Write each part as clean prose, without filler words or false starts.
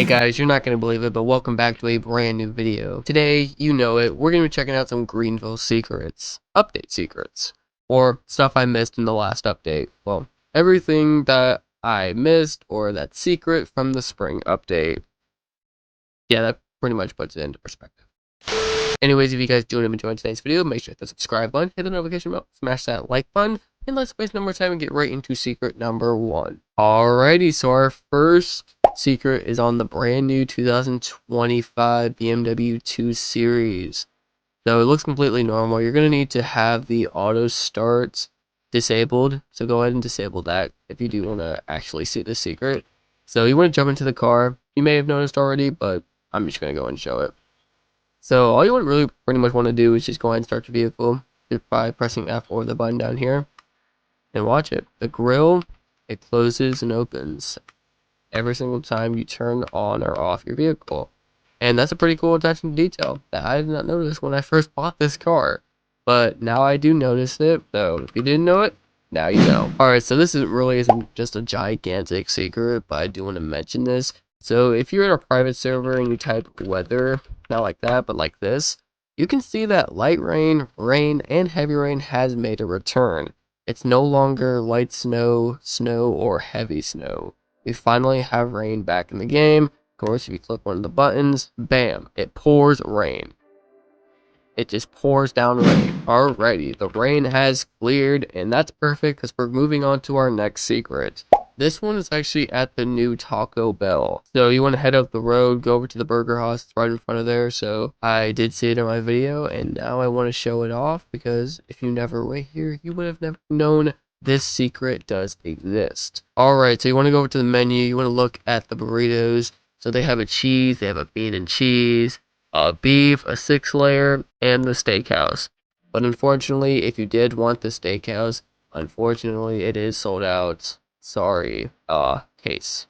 Hey guys, you're not going to believe it, but welcome back to a brand new video. Today, you know it, we're going to be checking out some Greenville secrets. Update secrets. Or stuff I missed in the last update. Well, everything that I missed or that's secret from the spring update. Yeah, that pretty much puts it into perspective. Anyways, if you guys do enjoy today's video, make sure to hit the subscribe button, hit the notification bell, smash that like button, and let's waste no more time and get right into secret number 1. Alrighty, so our first secret is on the brand new 2025 BMW 2 Series. So it looks completely normal. You're going to need to have the auto start disabled. So go ahead and disable that if you do want to actually see the secret. So you want to jump into the car. You may have noticed already, but I'm just going to go and show it. So all you really pretty much want to do is just go ahead and start your vehicle just by pressing F or the button down here. And watch it. The grill, it closes and opens every single time you turn on or off your vehicle. And that's a pretty cool attention to detail that I did not notice when I first bought this car. But now I do notice it, so if you didn't know it, now you know. Alright, so this isn't just a gigantic secret, but I do want to mention this. So if you're in a private server and you type weather, not like that, but like this, you can see that light rain, rain, and heavy rain has made a return. It's no longer light snow, snow, or heavy snow. We finally have rain back in the game. Of course, if you click one of the buttons, bam, it pours rain. It just pours down rain. Alrighty, the rain has cleared, and that's perfect because we're moving on to our next secret. This one is actually at the new Taco Bell. So you want to head up the road, go over to the burger house, it's right in front of there. So I did see it in my video, and now I want to show it off because if you never were here, you would have never known this secret does exist. Alright, so you want to go over to the menu, you want to look at the burritos. So they have a cheese, they have a bean and cheese, a beef, a 6-layer, and the steakhouse. But unfortunately, if you did want the steakhouse, unfortunately it is sold out. Sorry, case,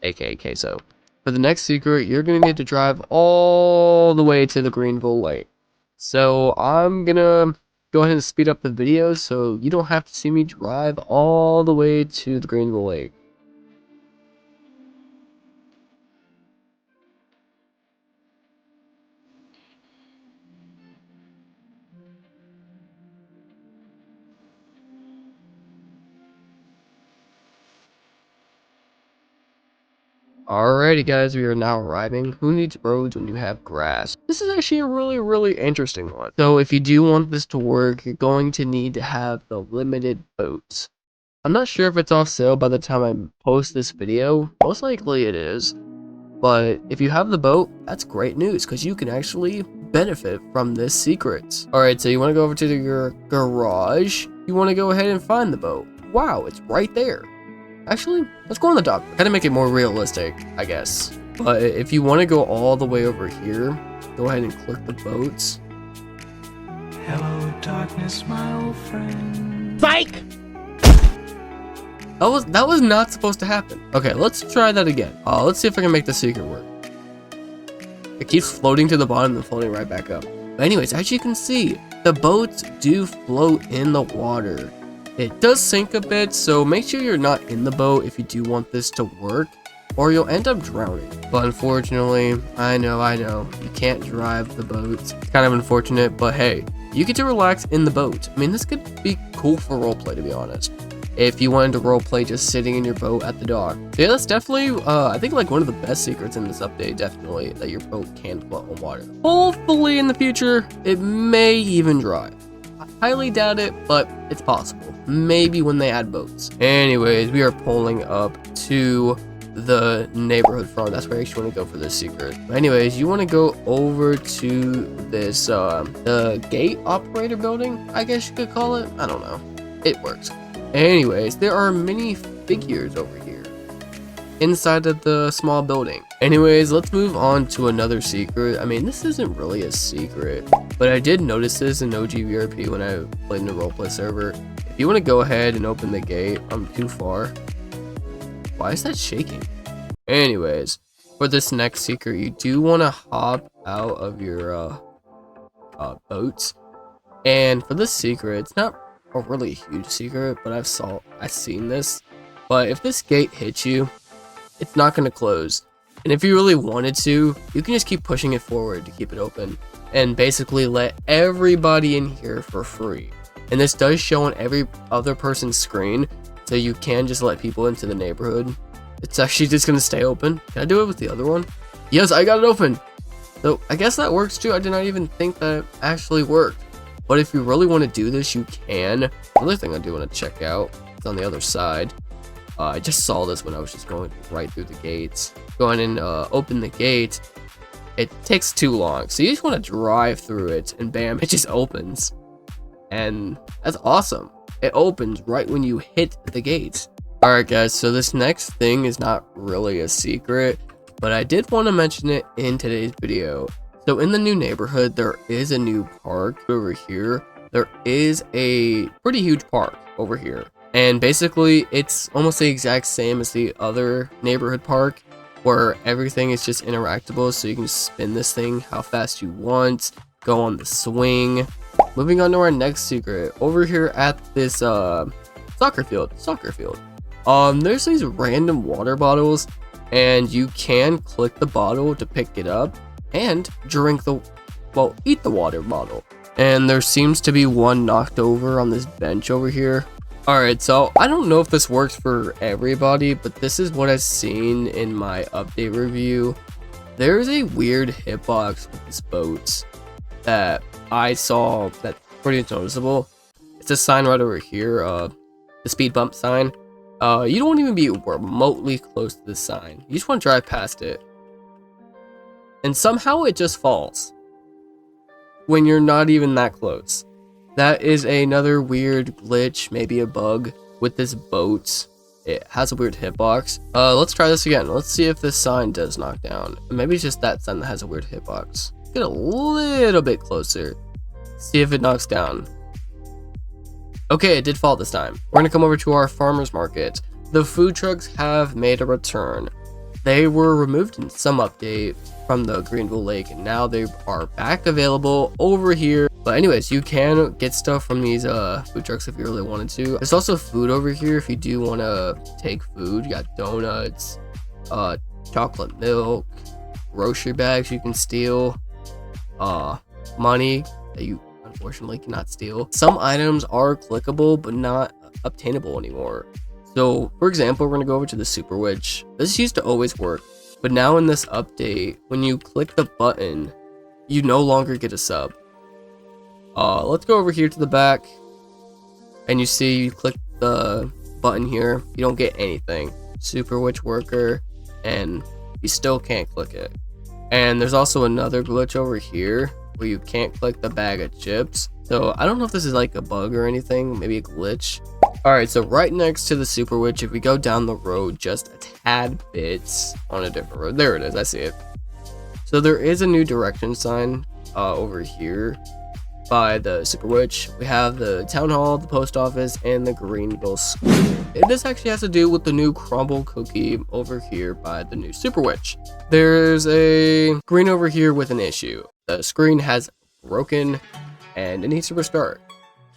aka queso. For the next secret, you're gonna need to drive all the way to the Greenville Lake. So I'm gonna go ahead and speed up the video so you don't have to see me drive all the way to the Greenville Lake. Alrighty guys, we are now arriving. Who needs roads when you have grass? This is actually a really interesting one. So if you do want this to work, you're going to need to have the limited boats. I'm not sure if it's off sale by the time I post this video. Most likely it is. But if you have the boat, that's great news because you can actually benefit from this secret. Alright, so you want to go over to your garage. You want to go ahead and find the boat. Wow, it's right there. Actually, let's go on the dock. Kind of make it more realistic, I guess. But if you want to go all the way over here, go ahead and click the boats. Hello, darkness, my old friend. Psych! That was not supposed to happen. Okay, let's try that again. Let's see if I can make the secret work. It keeps floating to the bottom and floating right back up. But anyways, as you can see, the boats do float in the water. It does sink a bit, so make sure you're not in the boat if you do want this to work, or you'll end up drowning. But unfortunately, I know, you can't drive the boat. It's kind of unfortunate, but hey, you get to relax in the boat. I mean, this could be cool for roleplay, to be honest. If you wanted to roleplay just sitting in your boat at the dock. So yeah, that's definitely, I think like one of the best secrets in this update, definitely, that your boat can float on water. Hopefully in the future, it may even drive. I highly doubt it, but it's possible. Maybe when they add boats. Anyways, we are pulling up to the neighborhood front. That's where I actually want to go for this secret. Anyways, you want to go over to this, the gate operator building, I guess you could call it. I don't know. It works. Anyways, there are many figures over here inside of the small building. Anyways, let's move on to another secret. I mean, this isn't really a secret, but I did notice this in OG VRP when I played in the roleplay server. If you want to go ahead and open the gate, I'm too far. Why is that shaking? Anyways, for this next secret, you do want to hop out of your boats. And for this secret, it's not a really huge secret, but I've seen this. But if this gate hits you, it's not going to close. And if you really wanted to, you can just keep pushing it forward to keep it open and basically let everybody in here for free. And this does show on every other person's screen, so you can just let people into the neighborhood. It's actually just gonna stay open. Can I do it with the other one? Yes, I got it open. So I guess that works too. I did not even think that actually worked. But if you really want to do this, you can. Another thing I do want to check out is on the other side. I just saw this when I was just going right through the gates. Going and open the gate. It takes too long, so you just want to drive through it, and bam, it just opens. And that's awesome. It opens right when you hit the gate. Alright guys, so this next thing is not really a secret, but I did want to mention it in today's video. So in the new neighborhood, there is a new park over here. There is a pretty huge park over here. And basically, it's almost the exact same as the other neighborhood park, where everything is just interactable, so you can spin this thing how fast you want, go on the swing. Moving on to our next secret, over here at this soccer field, there's these random water bottles, and you can click the bottle to pick it up and eat the water bottle. And there seems to be one knocked over on this bench over here. Alright, so I don't know if this works for everybody, but this is what I've seen in my update review. There's a weird hitbox with this boat that I saw that's pretty noticeable. It's a sign right over here, the speed bump sign. You don't even be remotely close to the sign. You just want to drive past it. And somehow it just falls when you're not even that close. That is another weird glitch, maybe a bug with this boat. It has a weird hitbox. Let's try this again. Let's see if this sign does knock down. Maybe it's just that sign that has a weird hitbox. Get a little bit closer. See if it knocks down. Okay, it did fall this time. We're gonna come over to our farmer's market. The food trucks have made a return. They were removed in some update from the Greenville Lake, and now they are back available over here. But anyways, you can get stuff from these food trucks if you really wanted to. There's also food over here if you do want to take food. You got donuts, chocolate milk, grocery bags you can steal, money that you unfortunately cannot steal. Some items are clickable but not obtainable anymore. So for example, we're gonna go over to the Super Witch. This used to always work, but now in this update, when you click the button, you no longer get a sub. Let's go over here to the back, and you see you click the button here, you don't get anything. Super Witch Worker, and you still can't click it. And there's also another glitch over here where you can't click the bag of chips. So I don't know if this is like a bug or anything, maybe a glitch. Alright, so right next to the Super Witch, if we go down the road just a tad bit on a different road, there it is, I see it. So there is a new direction sign over here by the Super Witch. We have the town hall, the post office, and the Greenville school. This actually has to do with the new Crumble cookie over here by the new Super Witch. There's a screen over here with an issue. The screen has broken and it needs to restart.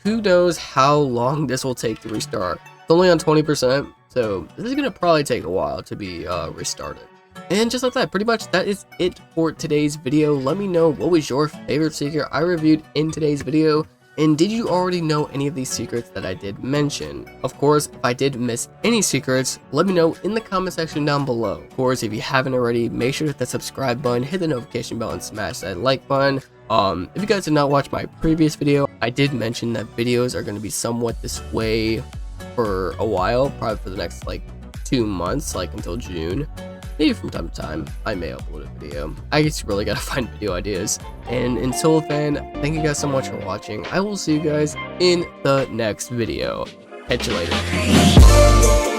Who knows how long this will take to restart. It's only on 20%, so this is gonna probably take a while to be restarted. And just like that, pretty much that is it for today's video. Let me know what was your favorite secret I reviewed in today's video, and did you already know any of these secrets that I did mention? Of course, if I did miss any secrets, let me know in the comment section down below. Of course, if you haven't already, make sure to hit that subscribe button, hit the notification bell, and smash that like button. If you guys did not watch my previous video, I did mention that videos are going to be somewhat this way for a while, probably for the next like 2 months, like until June. Maybe from time to time, I may upload a video. I just really gotta find video ideas. And until then, thank you guys so much for watching. I will see you guys in the next video. Catch you later.